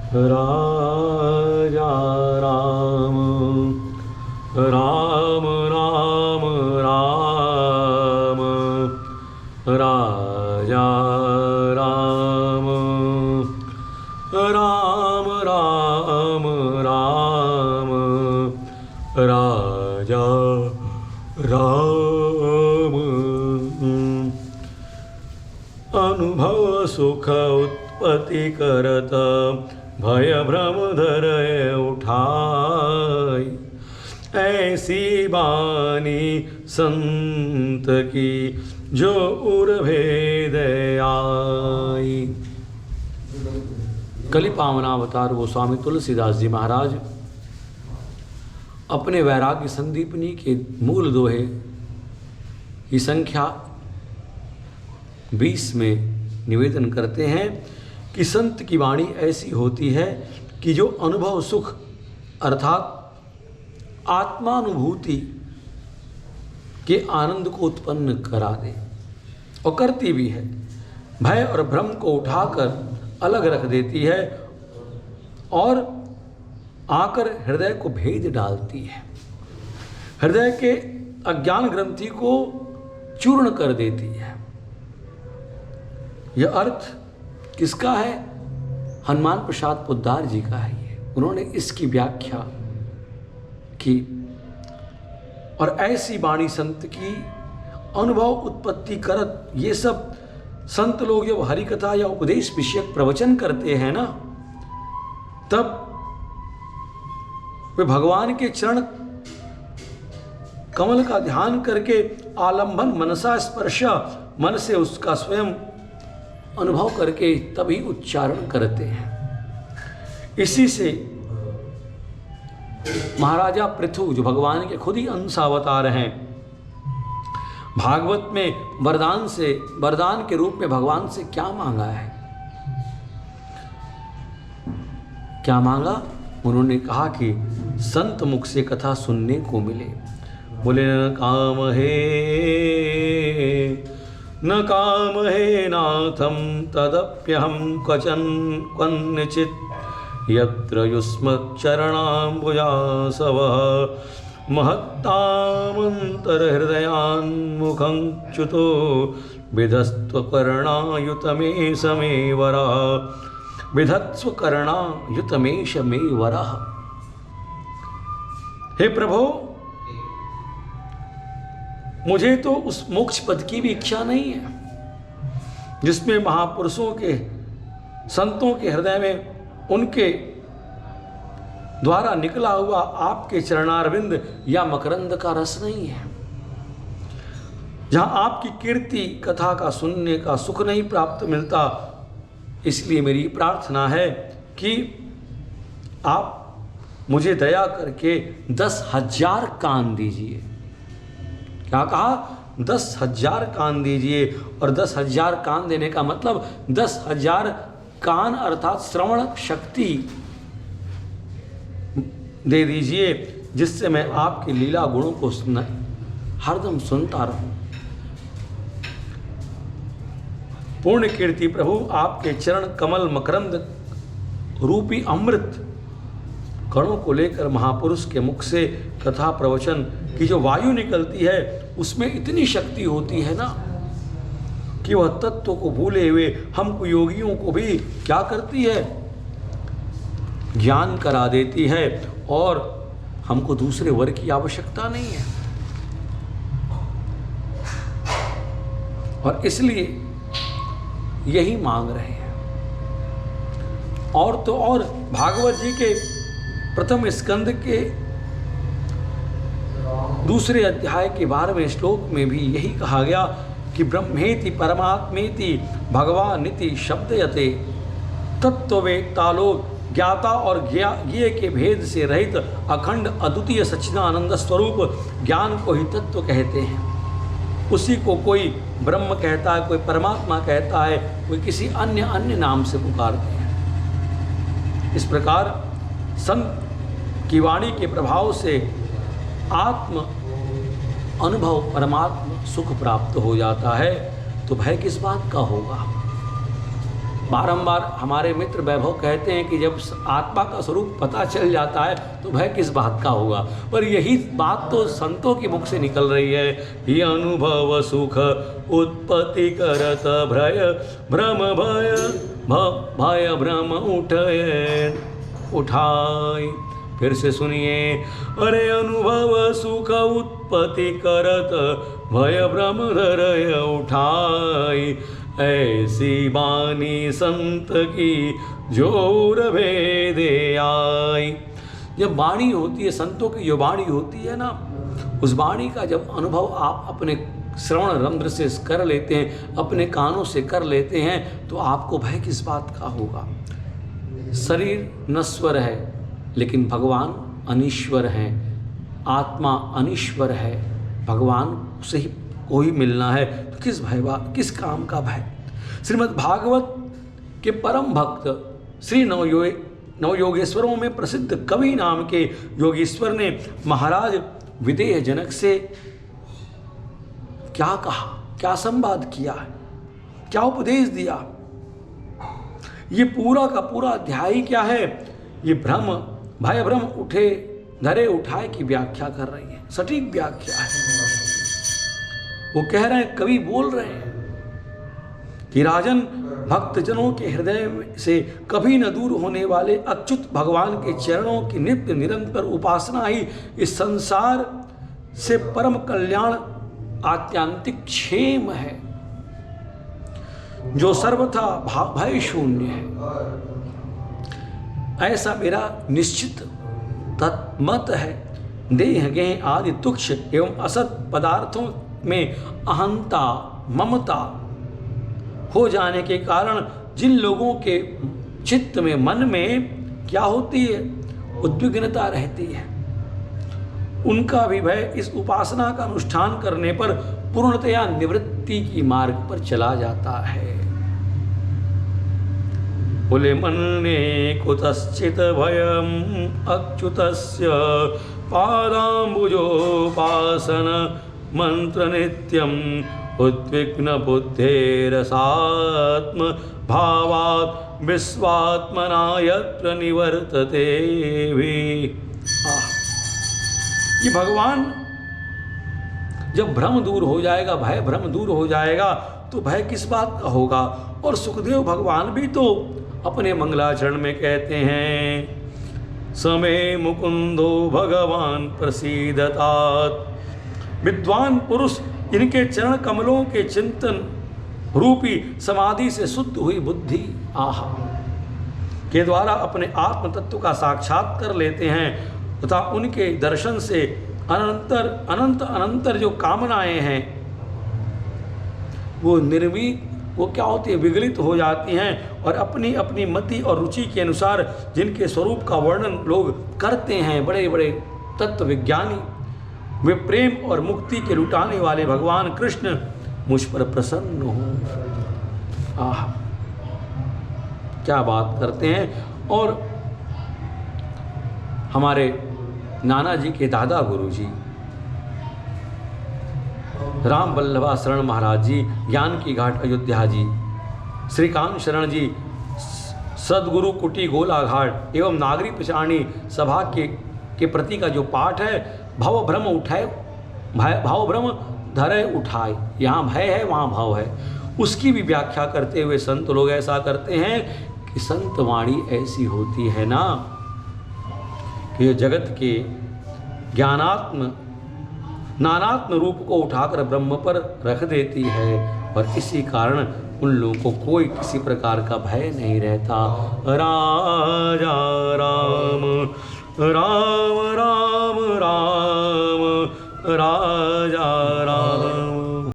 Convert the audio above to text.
राजा राम राम राम राम राजा राम राम राम राम राजा राम। अनुभव सुख उत्पत्ति करत भय भ्रम धरय उठाई, ऐसी बानी संत की जो उर भेद आई। कलि पावनावतार गोस्वामी तुलसीदास जी महाराज अपने वैराग्य संदीपनी के मूल दोहे की संख्या 20 में निवेदन करते हैं कि संत की वाणी ऐसी होती है कि जो अनुभव सुख अर्थात आत्मानुभूति के आनंद को उत्पन्न करा दे और करती भी है। भय और भ्रम को उठाकर अलग रख देती है और आकर हृदय को भेद डालती है, हृदय के अज्ञान ग्रंथि को चूर्ण कर देती है। यह अर्थ किसका है? हनुमान प्रसाद पोद्दार जी का है। ये उन्होंने इसकी व्याख्या की। और ऐसी वाणी संत की अनुभव उत्पत्ति करत, ये सब संत लोग जब हरि कथा या उपदेश विषयक प्रवचन करते हैं ना, तब वे भगवान के चरण कमल का ध्यान करके आलंबन मनसा स्पर्श, मन से उसका स्वयं अनुभव करके तभी उच्चारण करते हैं। इसी से महाराजा पृथु जो भगवान के खुद ही अंश अवतार हैं, भागवत में वरदान के रूप में भगवान से क्या मांगा है? क्या मांगा? उन्होंने कहा कि संत मुख से कथा सुनने को मिले। बोले न काम हे नाथम तदप्यहम क्वचन क्वन्नचित् यत्र युष्मत् चरणाम्बुजासवः महत्तामन्तर्हृदयान्मुखं च्युतो विधस्त्वकर्णायुतमेष मे वरः विधत्स्वकर्णायुतमेष मे वरः। हे प्रभो, मुझे तो उस मोक्ष पद की भी इच्छा नहीं है जिसमें महापुरुषों के संतों के हृदय में उनके द्वारा निकला हुआ आपके चरणारविंद या मकरंद का रस नहीं है, जहां आपकी कीर्ति कथा का सुनने का सुख नहीं प्राप्त मिलता। इसलिए मेरी प्रार्थना है कि आप मुझे दया करके 10,000 कान दीजिए। क्या कहा? 10,000 कान दीजिए। और 10,000 कान देने का मतलब 10,000 कान अर्थात श्रवण शक्ति दे दीजिए, जिससे मैं आपकी लीला गुणों को हरदम सुनता रहूं। पूर्ण कीर्ति प्रभु, आपके चरण कमल मकरंद रूपी अमृत कणों को लेकर महापुरुष के मुख से कथा प्रवचन की जो वायु निकलती है, उसमें इतनी शक्ति होती है ना कि वह तत्व को भूले हुए हमको योगियों को भी क्या करती है? ज्ञान करा देती है और हमको दूसरे वर की आवश्यकता नहीं है। और इसलिए यही मांग रहे हैं। और तो और भागवत जी के प्रथम स्कंद के दूसरे अध्याय के 12वें श्लोक में भी यही कहा गया कि ब्रह्मेति परमात्मेति भगवानिति शब्दयते। तत्ववेत्ता लोग ज्ञाता और ज्ञेय के भेद से रहित अखंड अद्वितीय सच्चिदानंद स्वरूप ज्ञान को ही तत्व कहते हैं। उसी को कोई ब्रह्म कहता है, कोई परमात्मा कहता है, कोई किसी अन्य नाम से पुकारते हैं। इस प्रकार संत की वाणी के प्रभाव से आत्म अनुभव परमात्मा सुख प्राप्त हो जाता है। तो भय किस बात का होगा? बारंबार हमारे मित्र वैभव कहते हैं कि जब आत्मा का स्वरूप पता चल जाता है तो भय किस बात का होगा। पर यही बात तो संतों के मुख से निकल रही है। ये अनुभव सुख उत्पत्ति करत भय भ्रम भय भ्रम उठाए। फिर से सुनिए, अरे अनुभव सुख उत्पत्ति करत भय भ्रम हृदय उठाई। ऐसी बानी संत की जोर भेदे आई। जब वाणी होती है, संतों की जो वाणी होती है ना, उस वाणी का जब अनुभव आप अपने श्रवण रंध्र से कर लेते हैं, अपने कानों से कर लेते हैं, तो आपको भय किस बात का होगा। शरीर नश्वर है लेकिन भगवान अनीश्वर हैं, आत्मा अनीश्वर है, भगवान से ही कोई मिलना है, तो किस भय किस काम का भय। श्रीमद् भागवत के परम भक्त श्री नवयोगेश्वरों में प्रसिद्ध कवि नाम के योगेश्वर ने महाराज विदेह जनक से क्या कहा, क्या संवाद किया है, क्या उपदेश दिया। ये पूरा का पूरा अध्याय क्या है, ये भ्रम भय भ्रम उठे धरे उठाए की व्याख्या कर रही है, सटीक व्याख्या है। वो कह रहे हैं, कवि बोल रहे हैं कि राजन, भक्तजनों के हृदय से कभी न दूर होने वाले अच्युत भगवान के चरणों की नित्य निरंतर उपासना ही इस संसार से परम कल्याण आत्यांतिक क्षेम है, जो सर्वथा भय शून्य है। ऐसा मेरा निश्चित तत्मत है। देह गेह आदि तुक्ष एवं असत पदार्थों में अहंता ममता हो जाने के कारण जिन लोगों के चित्त में मन में क्या होती है, उद्विग्नता रहती है, उनका भी भय इस उपासना का अनुष्ठान करने पर पूर्णतया निवृत्ति की मार्ग पर चला जाता है। बोले, मन्ने कुतश्चित भयम अच्युतस्य पादाम्बुजोपासन मंत्र नित्यम उद्विग्न बुद्धेरसात्म भावात् विश्वात्मना यत्र निवर्तते भी। ये भगवान जब भ्रम दूर हो जाएगा, भय भ्रम दूर हो जाएगा, तो भय किस बात का होगा। और सुखदेव भगवान भी तो अपने मंगलाचरण में कहते हैं, समय मुकुंदो भगवान प्रसीदतात। विद्वान पुरुष इनके चरण कमलों के चिंतन रूपी समाधि से शुद्ध हुई बुद्धि के द्वारा अपने आत्म तत्व का साक्षात कर लेते हैं तथा उनके दर्शन से अनंतर जो कामनाएं हैं वो क्या होती है, विगलित हो जाती हैं और अपनी अपनी मति और रुचि के अनुसार जिनके स्वरूप का वर्णन लोग करते हैं, बड़े बड़े तत्व विज्ञानी, वे प्रेम और मुक्ति के लुटाने वाले भगवान कृष्ण मुझ पर प्रसन्न हो। आह, क्या बात करते हैं। और हमारे नाना जी के दादा गुरु जी राम वल्लभा शरण महाराज जी, ज्ञान की घाट अयोध्या जी, श्रीकांत शरण जी सदगुरु कुटी गोला घाट एवं नागरी पिछाणी सभा के प्रति का जो पाठ है, भाव भ्रम उठाए भाव भ्रम धरे उठाए, यहाँ भय है वहाँ भाव है, उसकी भी व्याख्या करते हुए संत लोग ऐसा करते हैं कि संत वाणी ऐसी होती है ना कि ये जगत के ज्ञानात्म नानात्म रूप को उठाकर ब्रह्म पर रख देती है और इसी कारण उन लोगों को कोई किसी प्रकार का भय नहीं रहता। राजा राम राम राम राम राजा